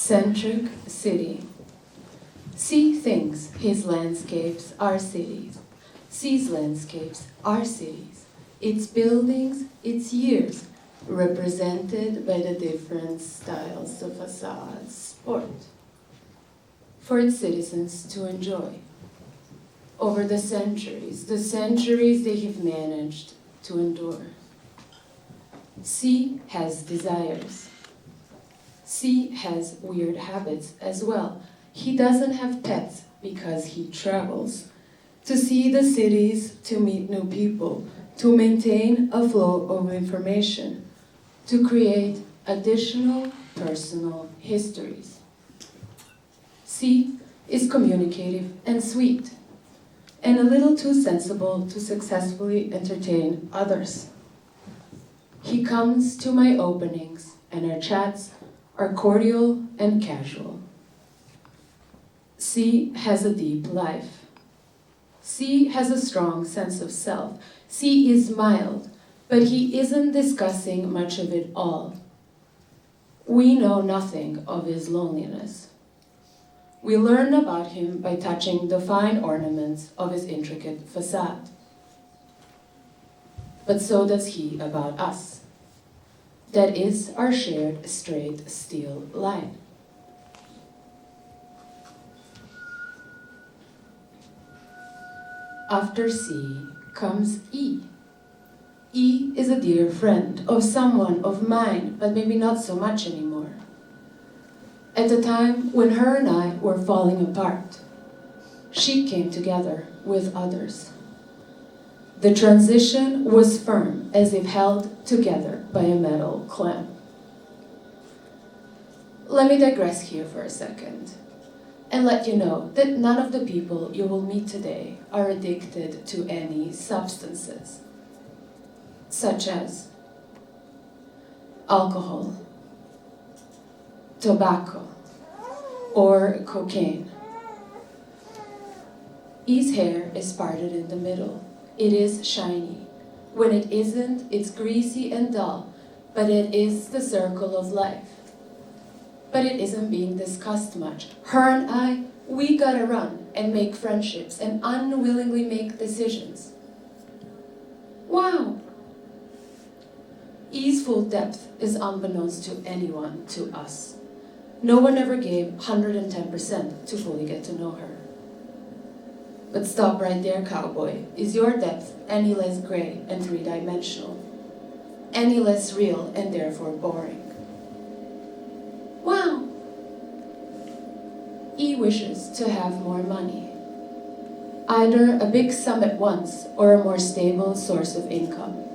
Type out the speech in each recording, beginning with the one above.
Centric City. C thinks his landscapes are cities. C's landscapes are cities. Its buildings, its years, represented by the different styles of facades sport, for its citizens to enjoy. Over the centuries they have managed to endure. C has desires. C has weird habits as well. He doesn't have pets because he travels to see the cities, to meet new people, to maintain a flow of information, to create additional personal histories. C is communicative and sweet, and a little too sensible to successfully entertain others. He comes to my openings, and our chats are cordial and casual. C has a deep life. C has a strong sense of self. C is mild, but he isn't discussing much of it all. We know nothing of his loneliness. We learn about him by touching the fine ornaments of his intricate facade. But so does he about us. That is our shared straight steel line. After C comes E. E is a dear friend of someone of mine, but maybe not so much anymore. At the time when her and I were falling apart, she came together with others. The transition was firm, as if held together by a metal clamp. Let me digress here for a second and let you know that none of the people you will meet today are addicted to any substances, such as alcohol, tobacco, or cocaine. E's hair is parted in the middle. It is shiny. When it isn't, it's greasy and dull, but it is the circle of life. But it isn't being discussed much. Her and I, we gotta run and make friendships and unwillingly make decisions. Wow! E's full depth is unbeknownst to anyone, to us. No one ever gave 110% to fully get to know her. But stop right there, cowboy. Is your depth any less gray and three-dimensional? Any less real and therefore boring? Wow! E wishes to have more money. Either a big sum at once or a more stable source of income.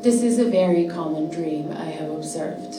This is a very common dream, I have observed.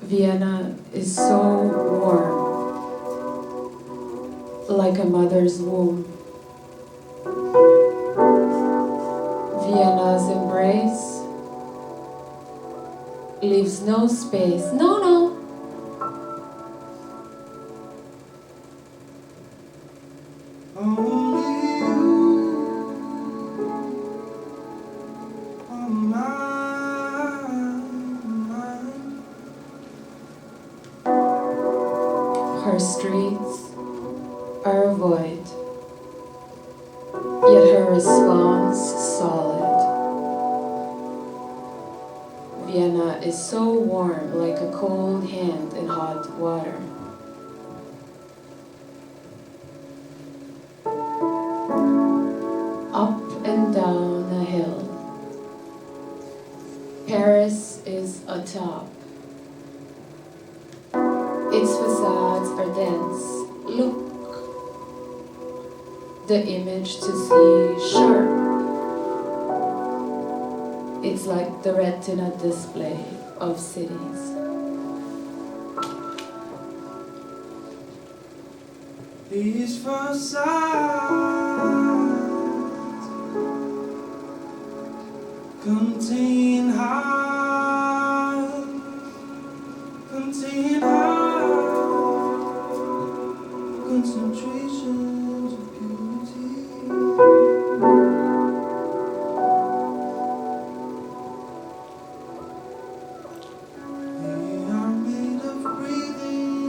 Vienna is so warm, like a mother's womb. Vienna's embrace leaves no space. No. Her streets are a void, yet her response solid. Vienna is so warm, like a cold hand in hot water. and down a hill. Paris is atop. Its facades are dense. Look, the image to see sharp. It's like the retina display of cities. These facades contain high concentrations of beauty. They are made of breathing,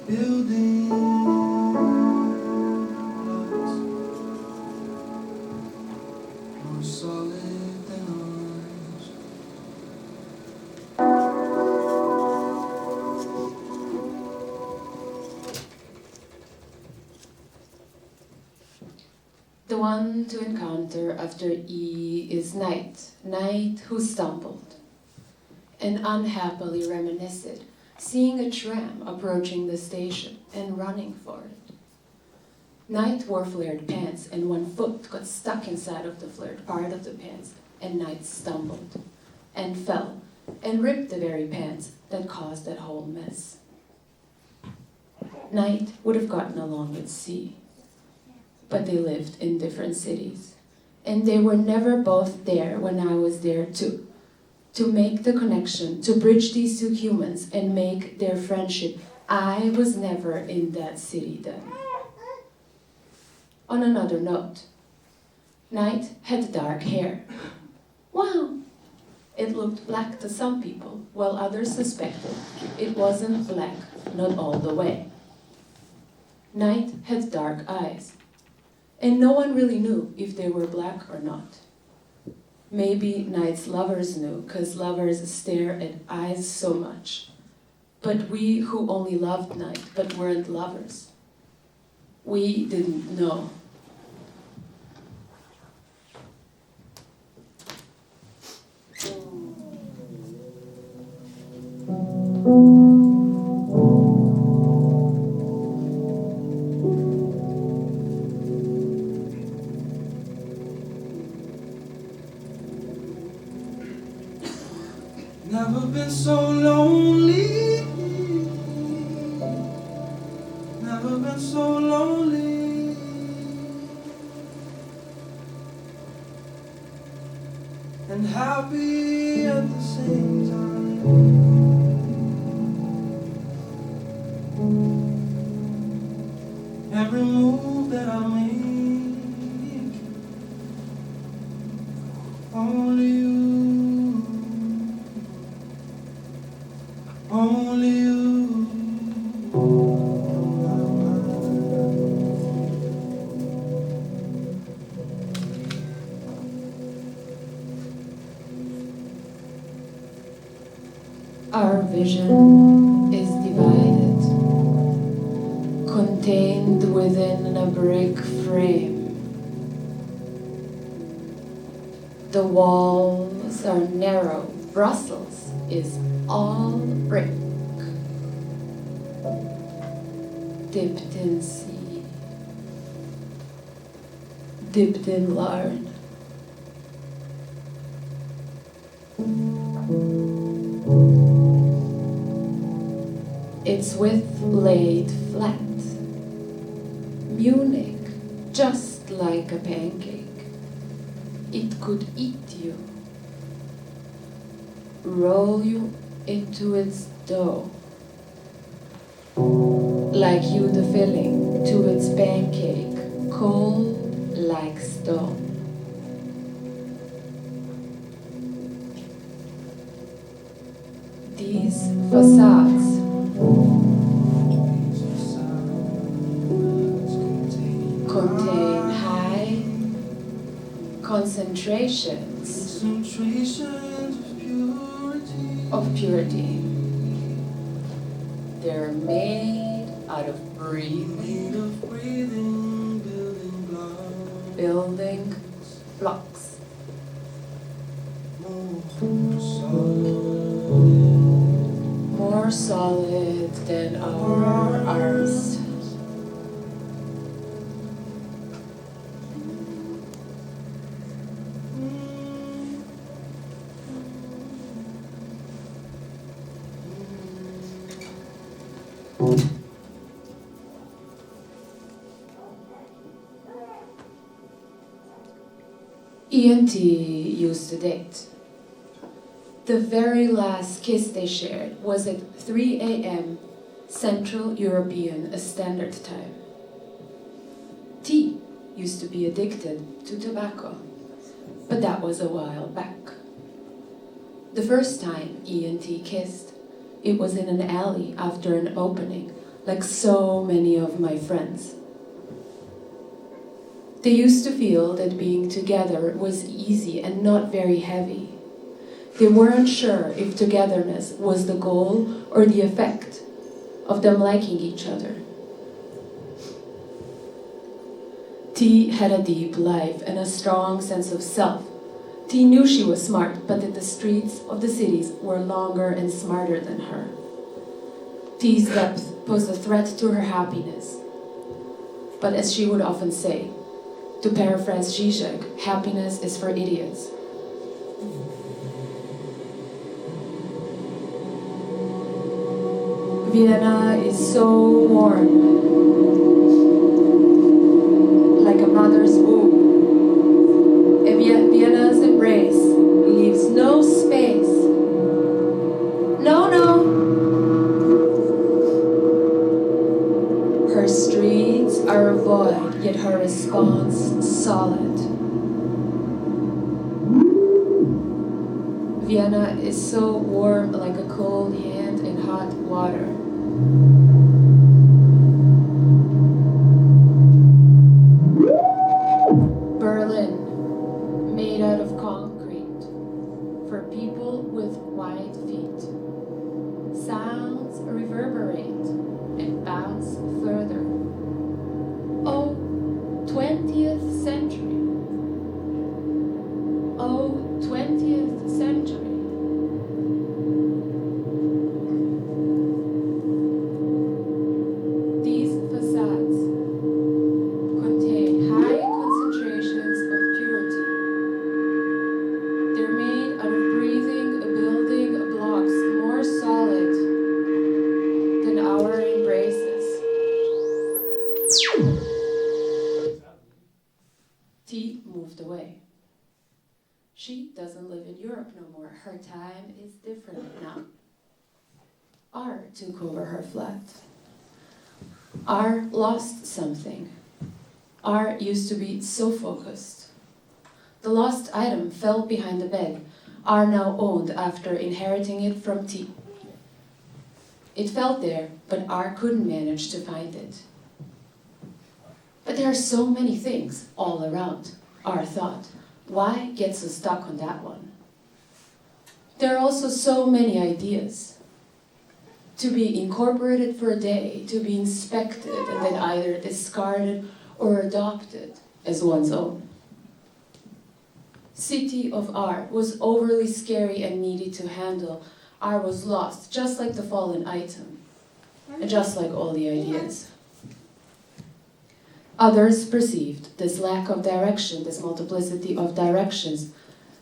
building blocks, more solid than ours. The one to encounter after E is night, night who stumbled, and unhappily reminisced, seeing a tram approaching the station and running for it. Night wore flared pants, and one foot got stuck inside of the flared part of the pants, and Night stumbled, and fell, and ripped the very pants that caused that whole mess. Night would have gotten along with C, but they lived in different cities, and they were never both there when I was there too, to make the connection, to bridge these two humans and make their friendship. I was never in that city then. On another note, Night had dark hair. Wow! It looked black to some people, while others suspected it wasn't black, not all the way. Night had dark eyes, and no one really knew if they were black or not. Maybe Night's lovers knew, because lovers stare at eyes so much. But we who only loved Night but weren't lovers, we didn't know. Never been so lonely. Never been so lonely. And happy at the same time. Every move that I make, only you. Only you. Our vision is divided, contained within a brick frame. The walls are narrow. Brussels is all brick, dipped in sea, dipped in lard. Its width laid flat. Munich, just like a pancake. It could eat you, roll you into its dough, like you the filling to its pancake, cold like stone. These facades contain high concentrations of purity. They're made out of breathing, building blocks. More solid than our arms. E&T used to date. The very last kiss they shared was at 3 a.m. Central European Standard Time. T used to be addicted to tobacco, but that was a while back. The first time E&T kissed, it was in an alley after an opening, like so many of my friends. They used to feel that being together was easy and not very heavy. They weren't sure if togetherness was the goal or the effect of them liking each other. T had a deep life and a strong sense of self. T knew she was smart, but that the streets of the cities were longer and smarter than her. T's depth posed a threat to her happiness. But as she would often say, to paraphrase Zizek, happiness is for idiots. Vienna is so warm, like a mother's womb. And Vienna's embrace leaves no space. No. Her streets are void, yet her response solid. Vienna is so warm, like a cold hand in hot water. Berlin, made out of concrete, for people with wide feet. Sounds reverberate and bounce further. Oh, 20th century. Oh, 20th century. These facades contain high concentrations of purity. They're made out of breathing, building blocks more solid than our embraces. T moved away. She doesn't live in Europe no more. Her time is different now. R took over her flat. R lost something. R used to be so focused. The lost item fell behind the bed. R now owned after inheriting it from T. It fell there, but R couldn't manage to find it. But there are so many things all around, R thought. Why get so stuck on that one? There are also so many ideas. To be incorporated for a day, to be inspected and then either discarded or adopted as one's own. City of R was overly scary and needy to handle. R was lost, just like the fallen item, and just like all the ideas. Others perceived this lack of direction, this multiplicity of directions,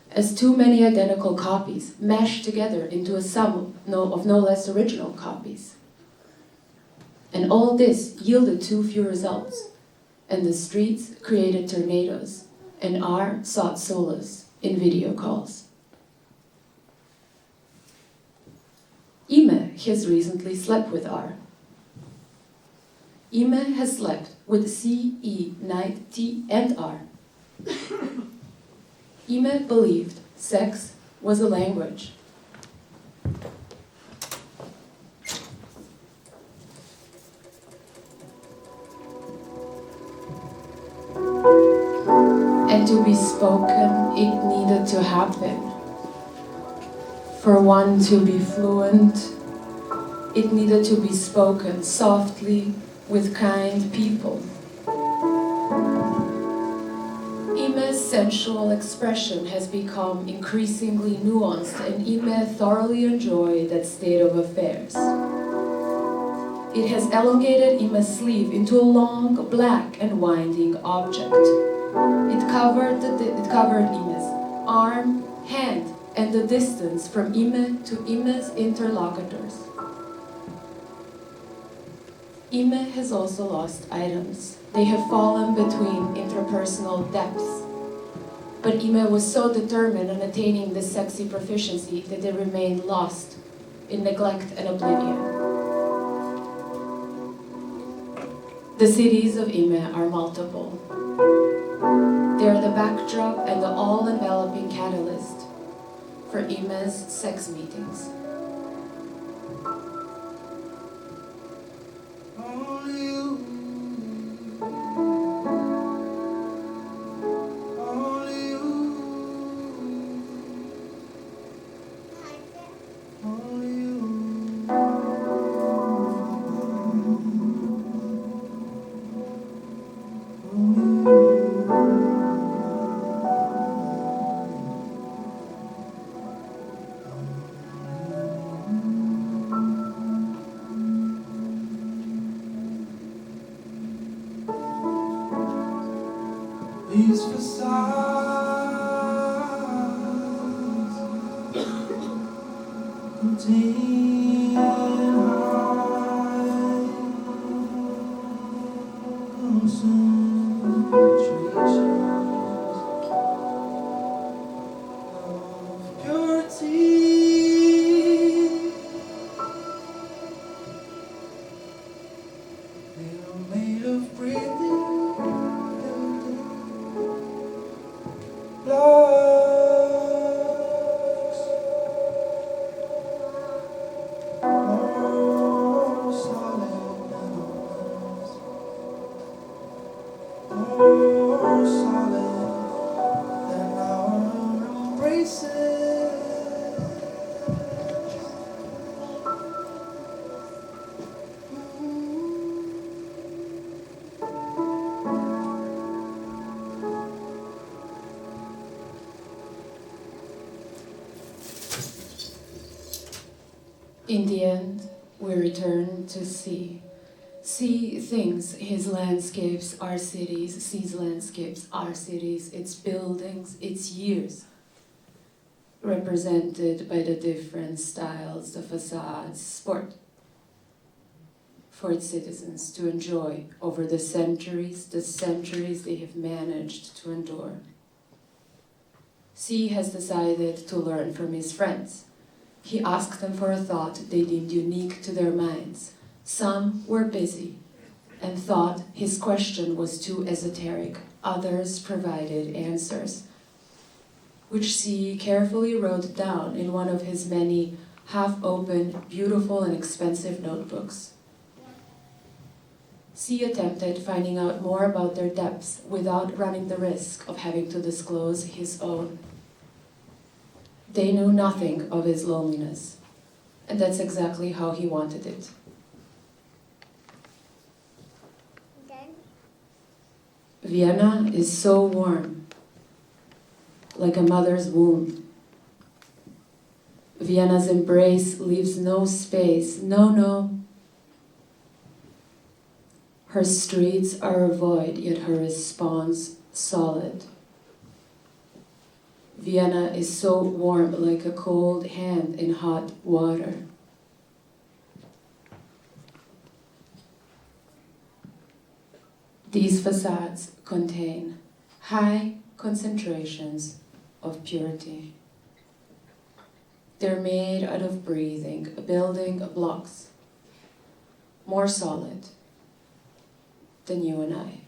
as too many identical copies mashed together into a sum of no less original copies. And all this yielded too few results, and the streets created tornadoes, and R sought solace in video calls. Ime has recently slept with R. Ime has slept with C, E, Night, T, and R. Ime believed sex was a language. And to be spoken, it needed to happen. For one to be fluent, it needed to be spoken softly with kind people. Ime's sensual expression has become increasingly nuanced, and Ime thoroughly enjoyed that state of affairs. It has elongated Ime's sleeve into a long, black and winding object. It covered Ime's arm, hand, and the distance from Ime to Ime's interlocutors. Ime has also lost items. They have fallen between interpersonal depths. But Ime was so determined on attaining this sexy proficiency that they remained lost in neglect and oblivion. The cities of Ime are multiple. They are the backdrop and the all-enveloping catalyst for Ime's sex meetings. Only you. Only you. Only you. These facades contain high concentrations of purity. They are made of breathing blocks, more solid than ours, more solid than our embraces. In the end, we return to sea. Sea thinks his landscapes are cities, sea's landscapes are cities, its buildings, its years, represented by the different styles, the facades, sport, for its citizens to enjoy over the centuries they have managed to endure. Sea has decided to learn from his friends. He asked them for a thought they deemed unique to their minds. Some were busy and thought his question was too esoteric. Others provided answers, which C carefully wrote down in one of his many half-open, beautiful and expensive notebooks. C attempted finding out more about their depths without running the risk of having to disclose his own. They knew nothing of his loneliness, and that's exactly how he wanted it. Vienna is so warm, like a mother's womb. Vienna's embrace leaves no space, no. Her streets are a void, yet her response solid. Vienna is so warm, like a cold hand in hot water. These facades contain high concentrations of purity. They're made out of breathing, building blocks, more solid than you and I.